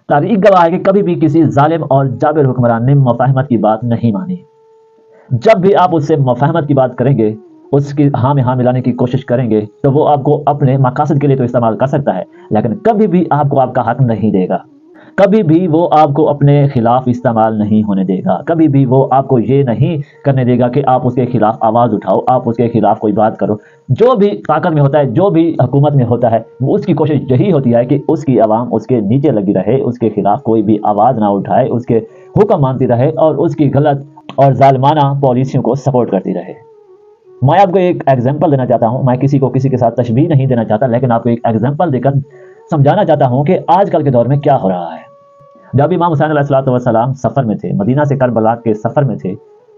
تاریخ گواہ ہے کہ کبھی بھی کسی ظالم اور جابر حکمران نے مفاہمت کی بات نہیں مانی۔ جب بھی آپ اس سے مفاہمت کی بات کریں گے، اس کی ہاں میں ہاں ملانے کی کوشش کریں گے، تو وہ آپ کو اپنے مقاصد کے لیے تو استعمال کر سکتا ہے، لیکن کبھی بھی آپ کو آپ کا حق نہیں دے گا۔ کبھی بھی وہ آپ کو اپنے خلاف استعمال نہیں ہونے دے گا۔ کبھی بھی وہ آپ کو یہ نہیں کرنے دے گا کہ آپ اس کے خلاف آواز اٹھاؤ، آپ اس کے خلاف کوئی بات کرو۔ جو بھی طاقت میں ہوتا ہے، جو بھی حکومت میں ہوتا ہے، اس کی کوشش یہی ہوتی ہے کہ اس کی عوام اس کے نیچے لگی رہے، اس کے خلاف کوئی بھی آواز نہ اٹھائے، اس کے حکم مانتی رہے اور اس کی غلط اور ظالمانہ پالیسیوں کو سپورٹ کرتی رہے۔ میں آپ کو ایک ایگزامپل دینا چاہتا ہوں، میں کسی کو کسی کے ساتھ تشبیہ نہیں دینا چاہتا، لیکن آپ کو ایک ایگزامپل دے کر سمجھانا چاہتا ہوں کہ آج کل کے دور میں کیا ہو رہا ہے۔ جب امام حسین علیہ السلام سفر میں تھے، مدینہ سے کربلا کے سفر میں تھے،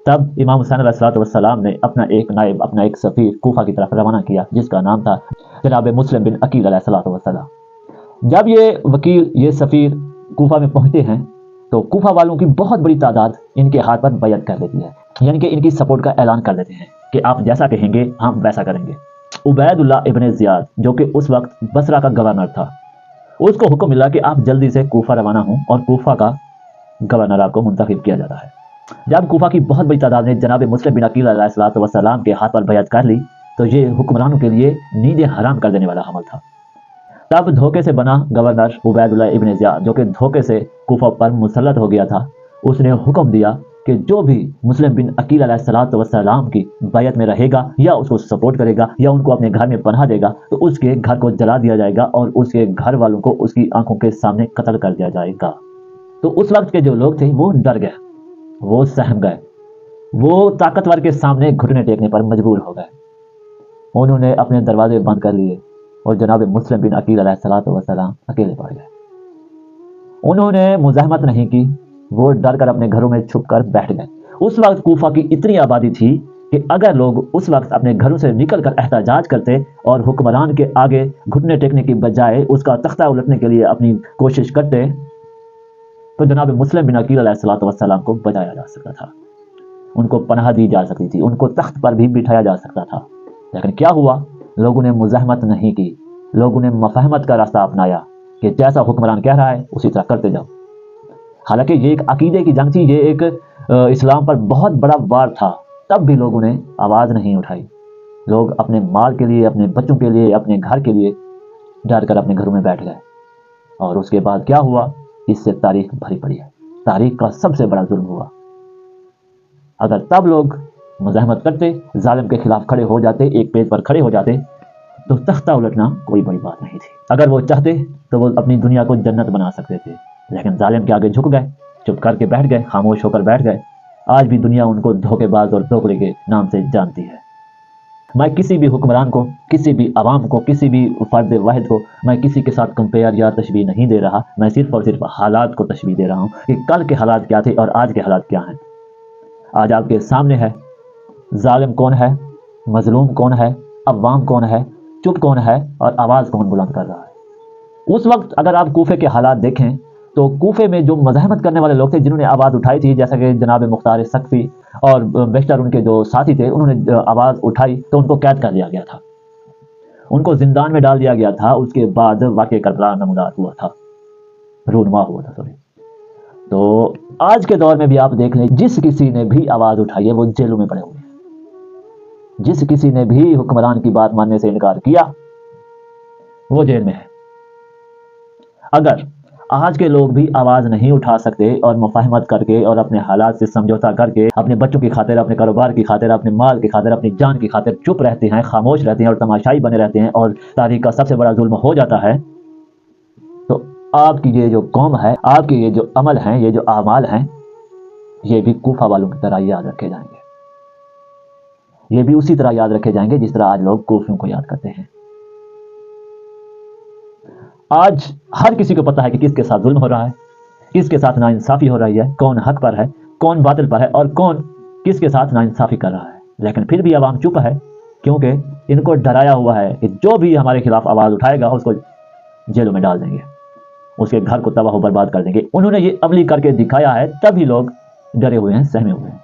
تب امام حسین علیہ السلام نے اپنا ایک نائب، اپنا ایک سفیر کوفہ کی طرف روانہ کیا، جس کا نام تھا جناب مسلم بن عقیل علیہ السلام۔ جب یہ وکیل، یہ سفیر کوفہ میں پہنچتے ہیں تو کوفہ والوں کی بہت بڑی تعداد ان کے ہاتھ پر بیعت کر دیتی ہے، یعنی کہ ان کی سپورٹ کا اعلان کر دیتے ہیں کہ آپ جیسا کہیں گے ہم ویسا کریں گے۔ عبید اللہ ابن زیاد، جو کہ اس وقت بصرہ کا گورنر تھا، اس کو حکم ملا کہ آپ جلدی سے کوفہ روانہ ہوں، اور کوفہ کا گورنر آپ کو منتخب کیا جاتا ہے۔ جب کوفہ کی بہت بڑی تعداد نے جناب مسلم بن عقیل علیہ السلام کے ہاتھ پر بیعت کر لی تو یہ حکمرانوں کے لیے نیندیں حرام کر دینے والا عمل تھا۔ تب دھوکے سے بنا گورنر عبید اللہ ابن زیاد، جو کہ دھوکے سے کوفہ پر مسلط ہو گیا تھا، اس نے حکم دیا کہ جو بھی مسلم بن عقیل علیہ السلام کی بیعت میں رہے گا یا اس کو سپورٹ کرے گا یا ان کو اپنے گھر میں پناہ دے گا تو اس کے گھر کو جلا دیا جائے گا اور اس کے گھر والوں کو اس کی آنکھوں کے سامنے قتل کر دیا جائے گا۔ تو اس وقت کے جو لوگ تھے وہ ڈر گئے، وہ سہم گئے، وہ طاقتور کے سامنے گھٹنے ٹیکنے پر مجبور ہو گئے۔ انہوں نے اپنے دروازے بند کر لیے اور جناب مسلم بن عقیل علیہ السلام اکیلے پڑ گئے۔ انہوں نے مزاحمت نہیں کی، وہ ڈر کر اپنے گھروں میں چھپ کر بیٹھ گئے۔ اس وقت کوفہ کی اتنی آبادی تھی کہ اگر لوگ اس وقت اپنے گھروں سے نکل کر احتجاج کرتے اور حکمران کے آگے گھٹنے ٹیکنے کی بجائے اس کا تختہ الٹنے کے لیے اپنی کوشش کرتے تو جناب مسلم بن عقیل علیہ السلام کو بچایا جا سکتا تھا، ان کو پناہ دی جا سکتی تھی، ان کو تخت پر بھی بٹھایا جا سکتا تھا۔ لیکن کیا ہوا؟ لوگوں نے مزاحمت نہیں کی، لوگوں نے مفاہمت کا راستہ اپنایا کہ جیسا حکمران کہہ رہا ہے اسی طرح کرتے جاؤ۔ حالانکہ یہ ایک عقیدے کی جنگ تھی، یہ ایک اسلام پر بہت بڑا وار تھا، تب بھی لوگوں نے آواز نہیں اٹھائی۔ لوگ اپنے مال کے لیے، اپنے بچوں کے لیے، اپنے گھر کے لیے ڈر کر اپنے گھروں میں بیٹھ گئے۔ اور اس کے بعد کیا ہوا؟ اس سے تاریخ بھری پڑی ہے، تاریخ کا سب سے بڑا ظلم ہوا۔ اگر تب لوگ مزاحمت کرتے، ظالم کے خلاف کھڑے ہو جاتے، ایک پیج پر کھڑے ہو جاتے، تو تختہ الٹنا کوئی بڑی بات نہیں تھی۔ اگر وہ چاہتے تو وہ اپنی دنیا کو جنت بنا سکتے تھے، لیکن ظالم کے آگے جھک گئے، چپ کر کے بیٹھ گئے، خاموش ہو کر بیٹھ گئے۔ آج بھی دنیا ان کو دھوکے باز اور دھوکڑے کے نام سے جانتی ہے۔ میں کسی بھی حکمران کو، کسی بھی عوام کو، کسی بھی فرد واحد کو میں کسی کے ساتھ کمپیئر یا تشبیہ نہیں دے رہا، میں صرف اور صرف حالات کو تشبیہ دے رہا ہوں کہ کل کے حالات کیا تھے اور آج کے حالات کیا ہیں۔ آج آپ کے سامنے ہے ظالم کون ہے، مظلوم کون ہے، عوام کون ہے، چپ کون ہے اور آواز کون بلند کر رہا ہے۔ اس وقت اگر آپ کوفے کے حالات دیکھیں تو کوفے میں جو مزاحمت کرنے والے لوگ تھے، جنہوں نے آواز اٹھائی تھی، جیسا کہ جناب مختار سقفی اور بیشتر ان کے جو ساتھی تھے، انہوں نے آواز اٹھائی تو ان کو قید کر لیا گیا تھا، ان کو زندان میں ڈال دیا گیا تھا۔ اس کے بعد واقعہ کربلا نمودار ہوا تھا، رونما ہوا تھا تو آج کے دور میں بھی آپ دیکھ لیں، جس کسی نے بھی آواز اٹھائی ہے وہ جیلوں میں پڑے ہوئے ہیں، جس کسی نے بھی حکمران کی بات ماننے سے انکار کیا وہ جیل میں ہے۔ اگر آج کے لوگ بھی آواز نہیں اٹھا سکتے اور مفاہمت کر کے اور اپنے حالات سے سمجھوتا کر کے اپنے بچوں کی خاطر، اپنے کاروبار کی خاطر، اپنے مال کی خاطر، اپنی جان کی خاطر چپ رہتے ہیں، خاموش رہتے ہیں اور تماشائی بنے رہتے ہیں اور تاریخ کا سب سے بڑا ظلم ہو جاتا ہے، تو آپ کی یہ جو قوم ہے، آپ کے یہ جو عمل ہیں، یہ جو اعمال ہیں، یہ بھی کوفہ والوں کی طرح یاد رکھے جائیں گے، یہ بھی اسی طرح یاد رکھے جائیں گے جس طرح آج لوگ کوفیوں کو یاد کرتے ہیں۔ آج ہر کسی کو پتا ہے کہ کس کے ساتھ ظلم ہو رہا ہے، کس کے ساتھ ناانصافی ہو رہی ہے، کون حق پر ہے، کون باطل پر ہے اور کون کس کے ساتھ ناانصافی کر رہا ہے، لیکن پھر بھی عوام چپ ہے، کیونکہ ان کو ڈرایا ہوا ہے کہ جو بھی ہمارے خلاف آواز اٹھائے گا اس کو جیلوں میں ڈال دیں گے، اس کے گھر کو تباہ و برباد کر دیں گے۔ انہوں نے یہ عملی کر کے دکھایا ہے، تبھی لوگ ڈرے ہوئے ہیں، سہمے ہوئے ہیں۔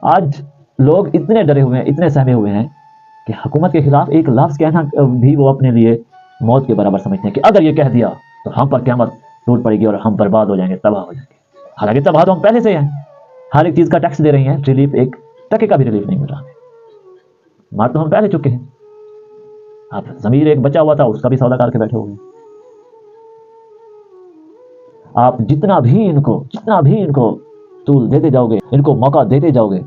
آج لوگ اتنے ڈرے ہوئے ہیں، اتنے سہمے ہوئے ہیں کہ حکومت کے خلاف ایک لفظ کہنا بھی وہ اپنے لیے موت کے برابر سمجھتے ہیں کہ اگر یہ کہہ دیا تو ہم پر قیامت ٹوٹ پڑے گی اور ہم برباد ہو جائیں گے، تباہ ہو جائیں گے۔ حالانکہ تباہ تو ہم پہلے سے ہی ہیں، ہر ایک چیز کا ٹیکس دے رہی ہیں، ریلیف ایک ٹکے کا بھی ریلیف نہیں مل رہا ہمیں، مار تو ہم پہلے چکے ہیں۔ اب ضمیر ایک بچا ہوا تھا، اس کا بھی سودا کر کے بیٹھے ہوئے۔ آپ جتنا بھی ان کو طول دیتے جاؤ گے، ان کو موقع دیتے جاؤ گے،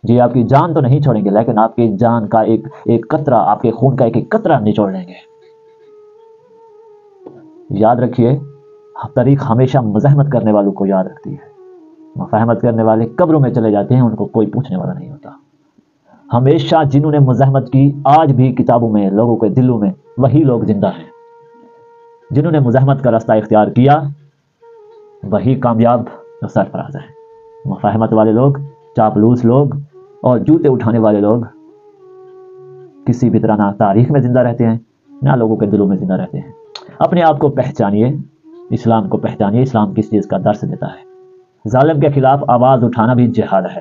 جی آپ کی جان تو نہیں چھوڑیں گے، لیکن آپ کی جان کا ایک قطرہ، آپ کے خون کا ایک قطرہ نچوڑ لیں گے۔ یاد رکھیے، تاریخ ہمیشہ مزاحمت کرنے والوں کو یاد رکھتی ہے، مفاہمت کرنے والے قبروں میں چلے جاتے ہیں، ان کو کوئی پوچھنے والا نہیں ہوتا۔ ہمیشہ جنہوں نے مزاحمت کی، آج بھی کتابوں میں، لوگوں کے دلوں میں وہی لوگ زندہ ہیں۔ جنہوں نے مزاحمت کا راستہ اختیار کیا، وہی کامیاب اور سرفراز ہیں۔ مفاہمت والے لوگ، چاپلوس لوگ اور جوتے اٹھانے والے لوگ کسی بھی طرح نہ تاریخ میں زندہ رہتے ہیں، نہ لوگوں کے دلوں میں زندہ رہتے ہیں۔ اپنے آپ کو پہچانیے، اسلام کو پہچانیے، اسلام کس چیز کا درس دیتا ہے۔ ظالم کے خلاف آواز اٹھانا بھی جہاد ہے۔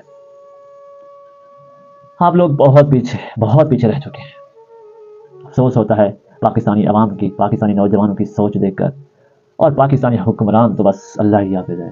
آپ لوگ بہت پیچھے رہ چکے ہیں۔ افسوس ہوتا ہے پاکستانی عوام کی، پاکستانی نوجوانوں کی سوچ دیکھ کر، اور پاکستانی حکمران تو بس اللہ ہی حافظ ہے۔